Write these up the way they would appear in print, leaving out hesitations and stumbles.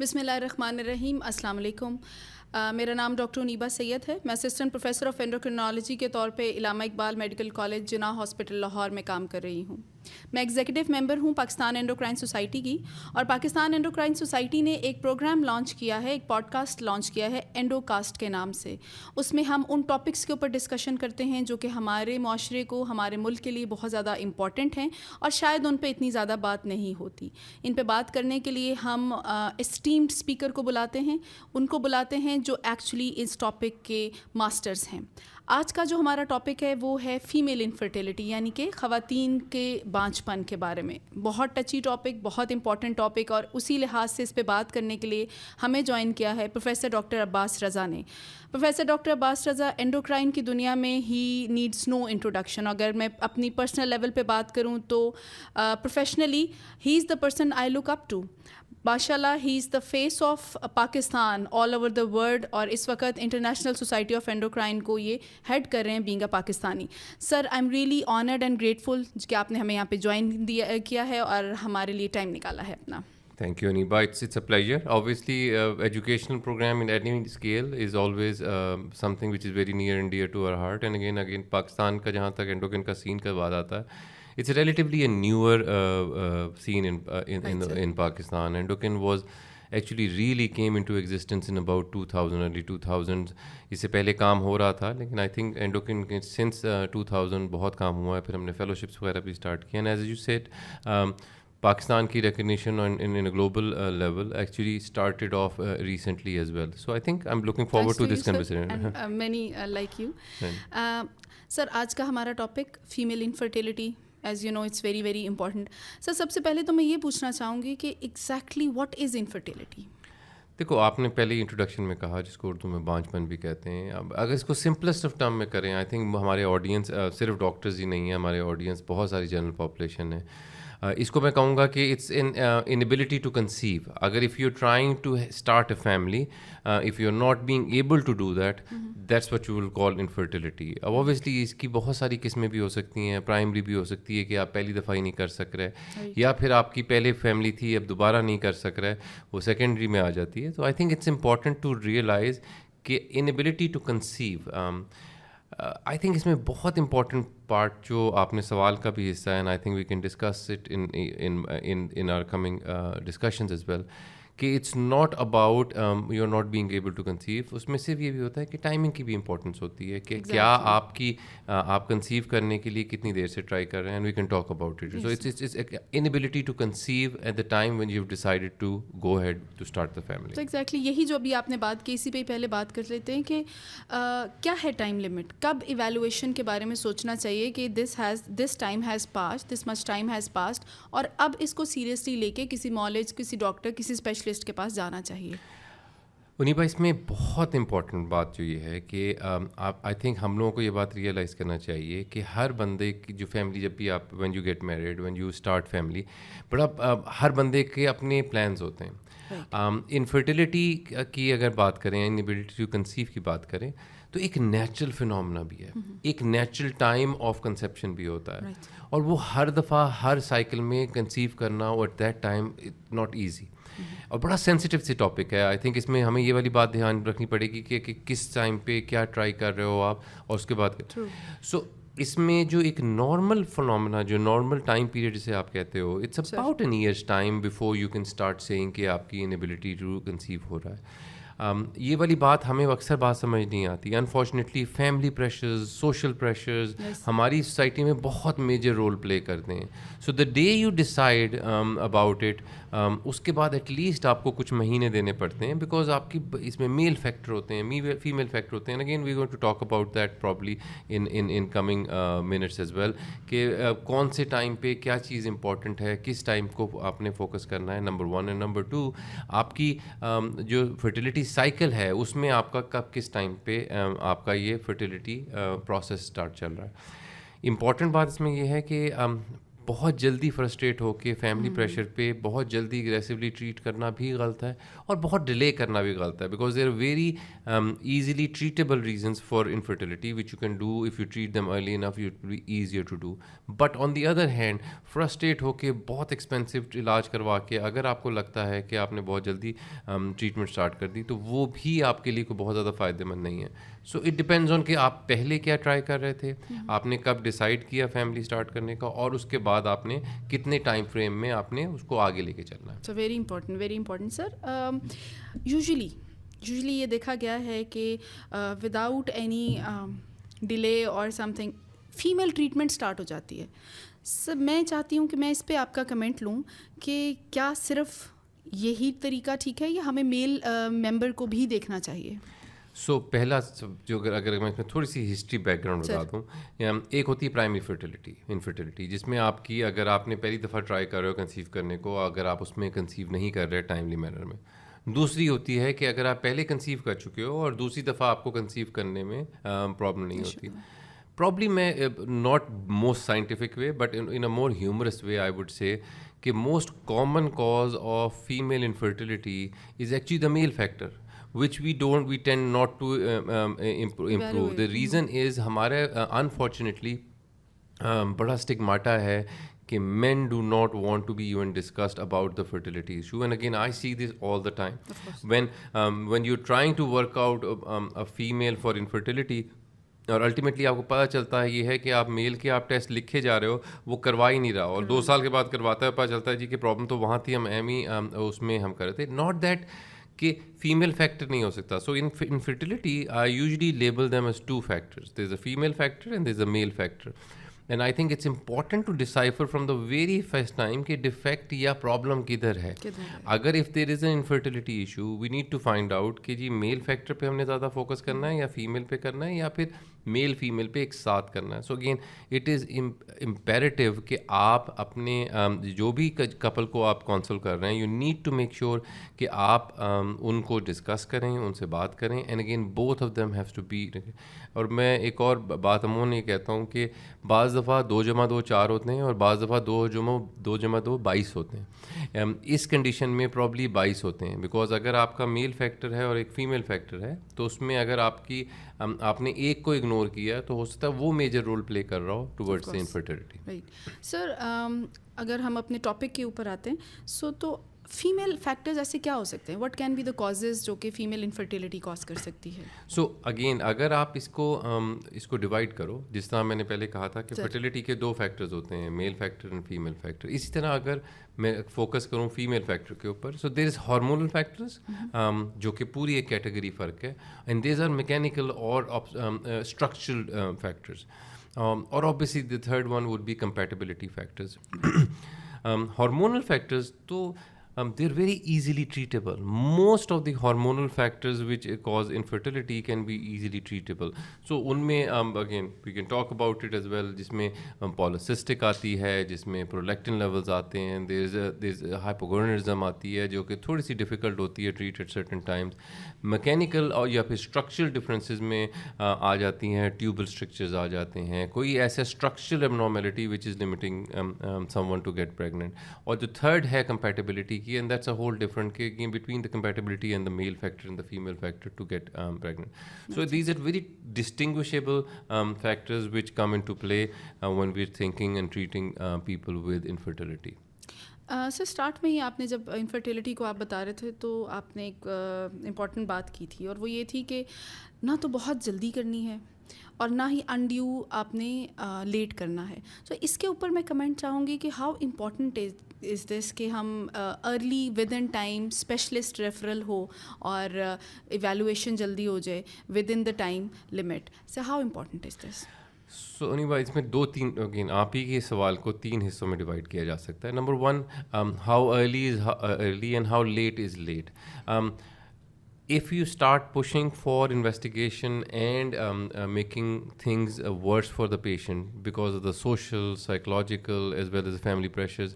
बिस्मिल्लाहिर्रहमानिर्रहीम, अस्सलाम वालेकुम। मेरा नाम डॉक्टर नीबा सैयद है। मैं असिस्टेंट प्रोफेसर ऑफ एंडोक्रिनोलॉजी के तौर पे इलामा इकबाल मेडिकल कॉलेज जिन्ना हॉस्पिटल लाहौर में काम कर रही हूँ। मैं एग्जीक्यूटिव मेंबर हूँ पाकिस्तान एंडोक्राइन सोसाइटी की, और पाकिस्तान एंडोक्राइन सोसाइटी ने एक प्रोग्राम लॉन्च किया है, एक पॉडकास्ट लॉन्च किया है एंडोकास्ट के नाम से। उसमें हम उन टॉपिक्स के ऊपर डिस्कशन करते हैं जो कि हमारे माशरे को, हमारे मुल्क के लिए बहुत ज़्यादा इम्पॉर्टेंट हैं और शायद उन पर इतनी ज़्यादा बात नहीं होती। इन पे बात करने के लिए हम एस्टीम्ड स्पीकर को बुलाते हैं, उनको बुलाते हैं जो एक्चुअली इस टॉपिक के मास्टर्स हैं। आज का जो हमारा टॉपिक है वो है फ़ीमेल इनफर्टिलिटी, यानी कि ख़वातीन के बांझपन के बारे में। बहुत टची टॉपिक, बहुत इंपॉर्टेंट टॉपिक, और उसी लिहाज से इस पे बात करने के लिए हमें ज्वाइन किया है प्रोफेसर डॉक्टर अब्बास रज़ा ने। प्रोफेसर डॉक्टर अब्बास रज़ा एंडोक्राइन की दुनिया में ही नीड्स नो इंट्रोडक्शन। अगर मैं अपनी पर्सनल लेवल पे बात करूँ तो professionally he is the person I look up to. माशाल्लाह he is the face of Pakistan all over the world, और इस वक्त इंटरनेशनल सोसाइटी ऑफ एंडोक्राइन को ये हेड कर रहे हैं being a Pakistani. Sir, I am really honoured and grateful कि आपने हमें यहाँ पे ज्वाइन किया है और हमारे लिए टाइम निकाला है अपना। Thank you, Aniba. It's a pleasure. Obviously, educational program in any scale is always something which is very near and dear to our heart. And again, Pakistan का जहाँ तक endocrine का scene का बात आता है, it's relatively a newer scene in Pakistan. Endocrine was actually really came into existence in about 2000, early 2000s. इससे पहले काम हो रहा था, लेकिन I think endocrine since 2000 बहुत काम हुआ है। फिर हमने fellowships वगैरह भी start किया, and as you said, Pakistan ki recognition in a global level actually started off recently as well. So I think I'm looking forward to this conversation. And many like you. Sir, आज का हमारा topic female infertility, as you know it's very very important. Sir, सबसे पहले तो मैं ये पूछना चाहूँगी कि एग्जैक्टली व्हाट इज़ इनफर्टिलिटी? देखो, आपने पहले इंट्रोडक्शन में कहा, जिसको उर्दू में बांझपन भी कहते हैं। अब अगर इसको सिंपलेस्ट ऑफ टर्म में करें, आई थिंक हमारे ऑडियंस सिर्फ डॉक्टर्स ही नहीं है, हमारे ऑडियंस बहुत सारी जनरल पॉपुलेशन है। इसको मैं कहूँगा कि इट्स इनएबिलिटी टू कंसीव। अगर if you are trying to start a family, if you are not being able to do that, that's what you will call infertility. अब ऑब्वियसली इसकी बहुत सारी किस्में भी हो सकती हैं। प्राइमरी भी हो सकती है कि आप पहली दफ़ा ही नहीं कर सक रहे, या फिर आपकी पहले फैमिली थी, अब दोबारा नहीं कर सक रहे, वो सेकेंडरी में आ जाती है। तो I think it's important to realize कि inability to conceive, I think इसमें बहुत इंपॉर्टेंट पार्ट जो आपने सवाल का भी हिस्सा है, and I think we can discuss it in our coming discussions as well, कि it's not about you are not being able to conceive. उसमें सिर्फ ये भी होता है कि टाइमिंग की भी इंपॉर्टेंस होती है कि क्या आपकी आप कंसीव करने के लिए कितनी देर से ट्राई कर रहे हैं, and we can talk about it. So it's inability to conceive at the time when you have decided to go ahead to start the family. तो एग्जैक्टली यही जो अभी आपने बात की, इसी पे पहले बात कर लेते हैं कि क्या है टाइम लिमिट, कब इवैल्यूएशन के बारे में सोचना चाहिए कि this time has passed, this much time has passed, और अब इसको सीरियसली लेके किसी नॉलेज, किसी डॉक्टर, किसी स्पेशलिस्ट के पास जाना चाहिए। उनीबा, इसमें बहुत इंपॉर्टेंट बात जो ये है कि आप, आई थिंक हम लोगों को ये बात रियलाइज़ करना चाहिए कि हर बंदे की जो फैमिली, जब भी आप when you get married, when you start family, बड़ा हर बंदे के अपने प्लान्स होते हैं। इनफर्टिलिटी की अगर बात करें, इनएबिलिटी टू कंसीव की बात करें, तो एक नेचुरल फिनोमेना भी है, एक नेचुरल टाइम ऑफ कंसेप्शन भी होता है, और वो हर दफ़ा हर साइकिल में कंसीव करना और at that time not easy, और बड़ा सेंसिटिव सी टॉपिक है। आई थिंक इसमें हमें ये वाली बात ध्यान रखनी पड़ेगी कि किस टाइम पे क्या ट्राई कर रहे हो आप, और उसके बाद सो इसमें जो एक नॉर्मल फिनोमेना, जो नॉर्मल टाइम पीरियड जिसे आप कहते हो, it's about an years time before you can start saying कि आपकी इनएबिलिटी टू कंसीव हो रहा है। ये वाली बात हमें अक्सर बात समझ नहीं आती। Unfortunately family pressures, social pressures हमारी सोसाइटी में बहुत मेजर रोल प्ले करते हैं। So the day you decide about it, उसके बाद एटलीस्ट आपको कुछ महीने देने पड़ते हैं, बिकॉज आपकी इसमें मेल फैक्टर होते हैं, फीमेल फैक्टर होते हैं। Again we going to talk about that probably in coming minutes as well, कि कौन से टाइम पे क्या चीज़ इंपॉर्टेंट है, किस टाइम को आपने फोकस करना है, number one. And number two, आपकी जो फर्टिलिटी साइकिल है उसमें आपका कब किस टाइम पे आपका ये फर्टिलिटी प्रोसेस स्टार्ट चल रहा है। इम्पॉर्टेंट बात इसमें यह है कि बहुत जल्दी फ्रस्ट्रेट होके फैमिली प्रेशर पे बहुत जल्दी एग्रेसिवली ट्रीट करना भी गलत है, और बहुत डिले करना भी गलत है, because there are very easily treatable reasons for infertility which you can do if you treat them early enough. It will be easier to do. But on the other hand, frustrate होके बहुत expensive इलाज करवा के अगर आपको लगता है कि आपने बहुत जल्दी ट्रीटमेंट स्टार्ट कर दी, तो वो भी आपके लिए कोई बहुत ज़्यादा फ़ायदेमंद नहीं है. सो इट डिपेंड्स ऑन कि आप पहले क्या ट्राई कर रहे थे, आपने कब डिसाइड किया फैमिली स्टार्ट करने का, और उसके बाद आपने कितने टाइम फ्रेम में आपने उसको आगे लेके चलना है. So very important sir. Usually ये देखा गया है कि विदाउट एनी डिले और समथिंग फीमेल ट्रीटमेंट स्टार्ट हो जाती है. सर मैं चाहती हूँ कि मैं इस पे आपका कमेंट लूँ कि क्या सिर्फ यही तरीका ठीक है या हमें मेल मेंबर को भी देखना चाहिए? सो पहला जो अगर मैं इसमें थोड़ी सी हिस्ट्री बैकग्राउंड बता दूँ, एक होती है प्राइमरी इनफर्टिलिटी, जिसमें आपकी अगर आपने पहली दफ़ा ट्राई कर रहे हो कंसीव करने को, अगर आप उसमें कंसीव नहीं कर रहे टाइमली मैनर में. दूसरी होती है कि अगर आप पहले कंसीव कर चुके हो और दूसरी दफ़ा आपको कंसीव करने में प्रॉब्लम नहीं होती. प्रॉब्ली मैं not most scientific way but in a more humorous way I would say कि most common cause of female infertility is actually the male factor, which we tend not to improve. The reason is हमारे unfortunately बड़ा stigmata है कि men do not want to be even discussed about the fertility issue. And again, I see this all the time. When you're trying to work out a female for infertility, और ultimately आपको पता चलता है ये है कि आप mail के आप टेस्ट लिखे जा रहे हो, वो करवा ही नहीं रहा, और 2 साल के बाद करवाता है, पता चलता है जी कि प्रॉब्लम तो वहाँ थी, हम उसमें हम कर रहे थे. नॉट दैट कि फीमेल फैक्टर नहीं हो सकता. So in infertility I usually label them as 2 factors. There is a female factor and there is a male factor. And I think it's important to decipher from the very first time कि defect या problem किधर है. अगर if there is an infertility issue, we need to find out कि जी mail factor पे हमने ज़्यादा फोकस करना है या फीमेल पे करना है, या फिर मेल फीमेल पे एक साथ करना है. So again it is imperative कि आप अपने जो भी कपल को आप काउंसल कर रहे हैं, you need to make sure कि आप उनको डिस्कस करें, उनसे बात करें. And again both of them haves to be. और मैं एक और बात अमूमन ये कहता हूँ कि बाज़ दफ़ा 2 + 2 4 होते हैं, और बाज़ दफ़ा 2 + 2 22 होते हैं. इस कंडीशन में प्रॉब्ली 22 होते हैं, बिकॉज अगर आपका मेल फैक्टर है और एक फ़ीमेल फैक्टर है, तो उसमें अगर आपने एक को इग्नोर किया तो हो सकता है वो मेजर रोल प्ले कर रहा हो towards the infertility. Right sir. अगर हम अपने टॉपिक के ऊपर आते हैं, सो तो फीमेल फैक्टर्स ऐसे क्या हो सकते हैं? What can be the causes जो कि फीमेल इनफर्टिलिटी कॉज कर सकती है? सो अगेन अगर आप इसको डिवाइड करो, जिस तरह मैंने पहले कहा था कि फर्टिलिटी के 2 फैक्टर्स होते हैं, mail factor and female factor. इसी तरह अगर मैं फोकस करूँ फीमेल फैक्टर के ऊपर, so there is hormonal factors जो कि पूरी एक कैटेगरी फ़र्क है, एंड देयर आर मैकेनिकल और स्ट्रक्चरल फैक्टर्स. और obviously the third one would be compatibility factors. Hormonal factors तो they're very easily treatable. Most of the hormonal factors which cause infertility can be easily treatable. So उनमें again we can talk about it as well, जिसमें polycystic आती है, जिसमें prolactin levels आते हैं, there's hypogonadism आती है जो कि थोड़ी सी difficult होती है treat at certain times. Mechanical और या फिर structural differences में आ जाती हैं, tubal strictures आ जाते हैं, कोई ऐसा structural abnormality which is limiting someone to get pregnant. और जो third है compatibility की, and that's a whole different game between the compatibility and the male factor and the female factor to get pregnant. So these are very distinguishable factors which come into play when we're thinking and treating people with infertility. Sir start में ही आपने जब infertility को आप बता रहे थे तो आपने एक इम्पॉर्टेंट बात की थी, और वो ये थी कि ना तो बहुत जल्दी करनी है और ना ही अनड्यू आपने लेट करना है. तो इसके ऊपर मैं कमेंट चाहूँगी कि हाउ इम्पॉर्टेंट इज़ दिस कि हम early within time specialist referral हो और इवैल्यूएशन जल्दी हो जाए within the time limit. So how important is this? So अनिबा इसमें 2-3 अगेन आप ही के सवाल को 3 हिस्सों में डिवाइड किया जा सकता है. Number 1, how early is early and how late is late. If you start pushing for investigation and making things worse for the patient because of the social, psychological, as well as the family pressures,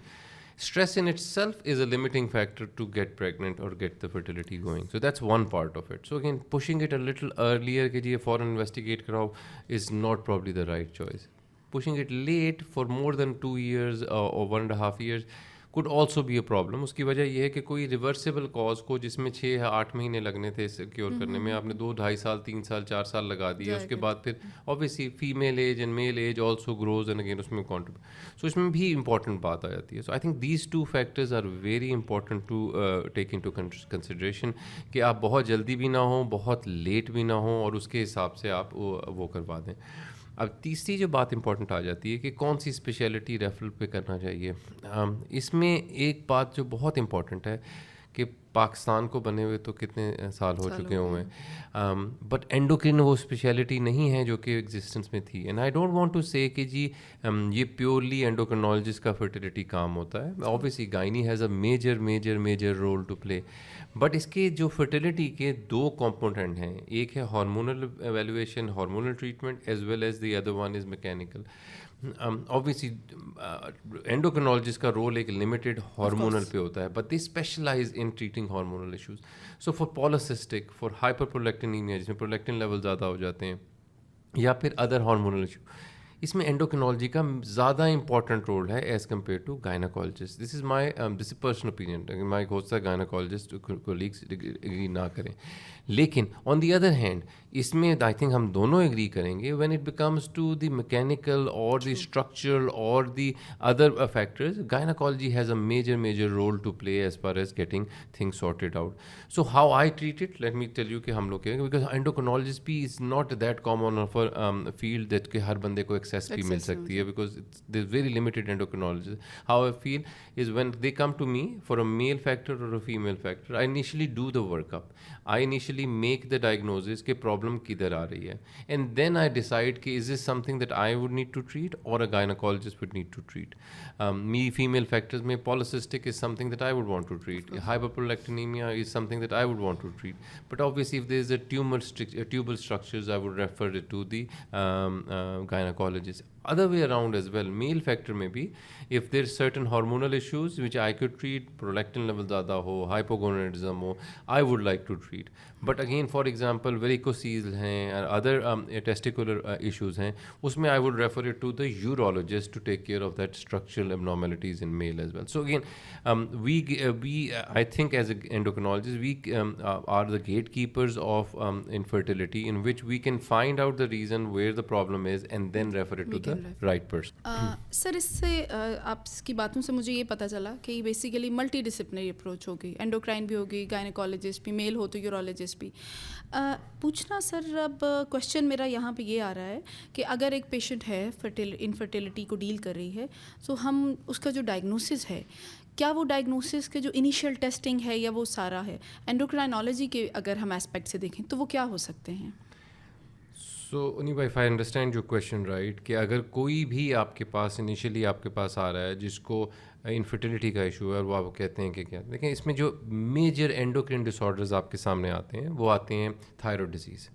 stress in itself is a limiting factor to get pregnant or get the fertility going. So that's one part of it. So again, pushing it a little earlier कि जी foreign investigate कराओ is not probably the right choice. pushing it late for more than 2 years or 1.5 years could also be a problem. उसकी वजह ये है कि कोई reversible cause को जिसमें 6 या 8 महीने लगने थे इसे क्योर करने में, आपने 2, 2.5 साल, 3 साल, 4 साल लगा दिए. उसके बाद फिर obviously female age and male age also grows and again उसमें कॉन्ट्रीब्यूट. सो इसमें भी इंपॉर्टेंट बात आ जाती है. So I think these 2 factors are very important to take into consideration कि आप बहुत जल्दी भी ना हो, बहुत लेट भी ना हो, और उसके हिसाब से आप वो करवा दें. अब तीसरी जो बात इंपॉर्टेंट आ जाती है कि कौन सी स्पेशलिटी रेफरल पे करना चाहिए. इसमें एक बात जो बहुत इंपॉर्टेंट है कि पाकिस्तान को बने हुए तो कितने साल हो चुके हुए हैं, बट एंडोक्रिन वो स्पेशलिटी नहीं है जो कि एग्जिस्टेंस में थी. And I don't want to say कि जी ये प्योरली एंडोक्रिनोलॉजिस्ट का फर्टिलिटी काम होता है. Obviously gynae has a major major major role to play, but इसके जो फर्टिलिटी के 2 कंपोनेंट हैं, एक है hormonal evaluation, hormonal treatment, as well as the other one is mechanical. Obviously endocrinologist का रोल एक लिमिटेड हार्मोनल पे होता है, but they specialize in treating hormonal issues. So for polycystic, for hyperprolactinemia जिसमें प्रोलेक्टिन लेवल ज़्यादा हो जाते हैं, या फिर अदर हार्मोनल इशू, इसमें एंडोक्रिनोलॉजी का ज़्यादा इंपॉर्टेंट रोल है as compare to gynaecologist. This is personal opinion. My हो सकता है गायनाकोलॉजिस्ट कोलीग्स एग्री ना करें, लेकिन ऑन दी अदर हैंड इसमें आई थिंक हम दोनों एग्री करेंगे when it becomes to the mechanical और द स्ट्रक्चरल और the other factors, gynaecology has a major major role to play as far as getting things sorted out. So how I treat it, let me tell you कि हम लोग के, because endocrinologist भी is not that common of field that के हर बंदे को access भी मिल सकती है, because there is very limited endocrinologist. How I feel is when they come to me for a male factor or a female factor, I initially do the workup. I initially make the diagnosis कि problem किधर आ रही है, and then I decide कि is this something that I would need to treat or a gynaecologist would need to treat. मी female factors में polycystic is something that I would want to treat, hyperprolactinemia is something that I would want to treat, but obviously if there is a tubal structures, I would refer it to the gynecologist. Other way around as well, male factor में भी if there is certain hormonal issues which I could treat, prolactin level ज़्यादा हो, hypogonadism हो, I would like to treat. But again, for example, varicocele हैं, other testicular issues हैं, उसमें I would refer it to the urologist to take care of that structural abnormalities in male as well. So again, we I think as endocrinologists, we are the gatekeepers of infertility, in which we can find out the reason where the problem is and then refer it to the right person. Sir इससे आपकी बातों से मुझे ये पता चला कि basically multi disciplinary approach होगी, एंडोक्राइन भी होगी, गायनेकोलॉजिस्ट भी, मेल हो तो यूरोलॉजिस्ट भी. पूछना सर, अब क्वेश्चन मेरा यहाँ पे ये आ रहा है कि अगर एक पेशेंट है इनफर्टिलिटी को डील कर रही है, तो हम उसका जो डायग्नोसिस है, क्या वो डायग्नोसिस के जो इनिशियल टेस्टिंग है या वो सारा है एंडोक्राइनोलॉजी के अगर हम एस्पेक्ट से देखें तो वो क्या हो सकते हैं? सो उनीबा, if I understand your question right, कि अगर कोई भी आपके पास इनिशियली आपके पास आ रहा है जिसको इनफर्टिलिटी का इशू है और वो आप कहते हैं कि क्या, लेकिन इसमें जो मेजर एंडोक्रिन डिसऑर्डर्स आपके सामने आते हैं वो आते हैं thyroid disease.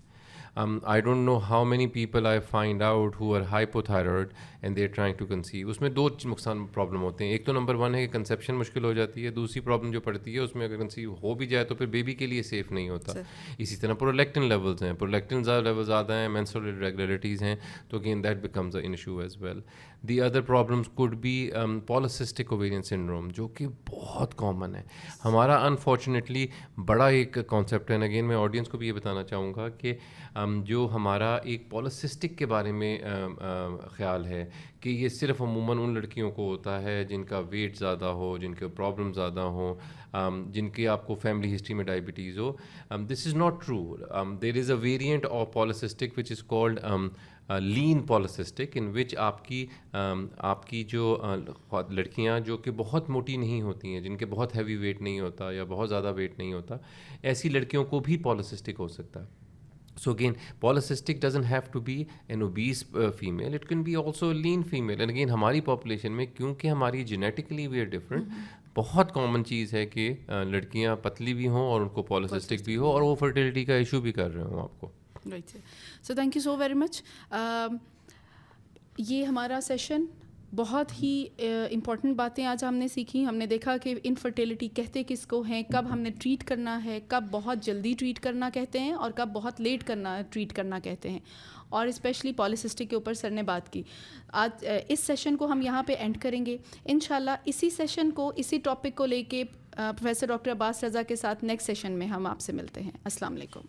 I don't know how many people I find out who are hypothyroid and they're trying to conceive. उसमें 2 नुकसान प्रॉब्लम होते हैं. एक तो नंबर 1 है कि कंसेप्शन मुश्किल हो जाती है. दूसरी प्रॉब्लम जो पड़ती है उसमें अगर कंसीव हो भी जाए तो फिर बेबी के लिए सेफ़ नहीं होता. इसी तरह प्रोलेक्टिन लेवल्स हैं, प्रोलेक्टिन लेवल ज़्यादा हैं, मेंस्ट्रुअल इरेगुलरिटीज़ हैं, तो again that becomes a issue as well. The other problems could be polycystic ovarian syndrome, जो कि बहुत कॉमन है हमारा. अनफॉर्चुनेटली बड़ा एक कॉन्सेप्ट है. अगेन मैं ऑडियंस को भी ये बताना चाहूँगा कि जो हमारा एक पॉलिसिस्टिक के बारे में ख्याल है कि ये सिर्फ अमूमन उन लड़कियों को होता है जिनका वेट ज़्यादा हो, जिनके प्रॉब्लम ज़्यादा हो, जिनकी आपको फैमिली हिस्ट्री में डायबिटीज़ हो. This is not true. There is a variant of polycystic which is called lean polycystic, in which आपकी जो लड़कियां जो कि बहुत मोटी नहीं होती हैं, जिनके बहुत हैवी वेट नहीं होता या बहुत ज़्यादा वेट नहीं होता, ऐसी लड़कियों को भी पॉलिसिस्टिक हो सकता है. So again, polycystic doesn't have to be an obese female. It can be also a lean female. And again, हमारी population में क्योंकि हमारी genetically we are different, बहुत कॉमन चीज़ है कि लड़कियां पतली भी हों और उनको पॉलिसिस्टिक भी हो और वो फर्टिलिटी का इशू भी कर रहे हों आपको. Right sir. So thank you so very much. ये हमारा सेशन बहुत ही इम्पॉर्टेंट बातें आज हमने सीखी। हमने देखा कि इनफर्टिलिटी कहते किसको हैं, कब हमने ट्रीट करना है, कब बहुत जल्दी ट्रीट करना कहते हैं और कब बहुत लेट ट्रीट करना कहते हैं, और स्पेशली पॉलीसिस्टिक के ऊपर सर ने बात की। आज इस सेशन को हम यहाँ पे एंड करेंगे इंशाल्लाह। इसी सेशन को, इसी टॉपिक को लेके प्रोफेसर डॉक्टर अब्बास रज़ा के साथ नेक्स्ट सेशन में हम आपसे मिलते हैं। अस्सलाम वालेकुम।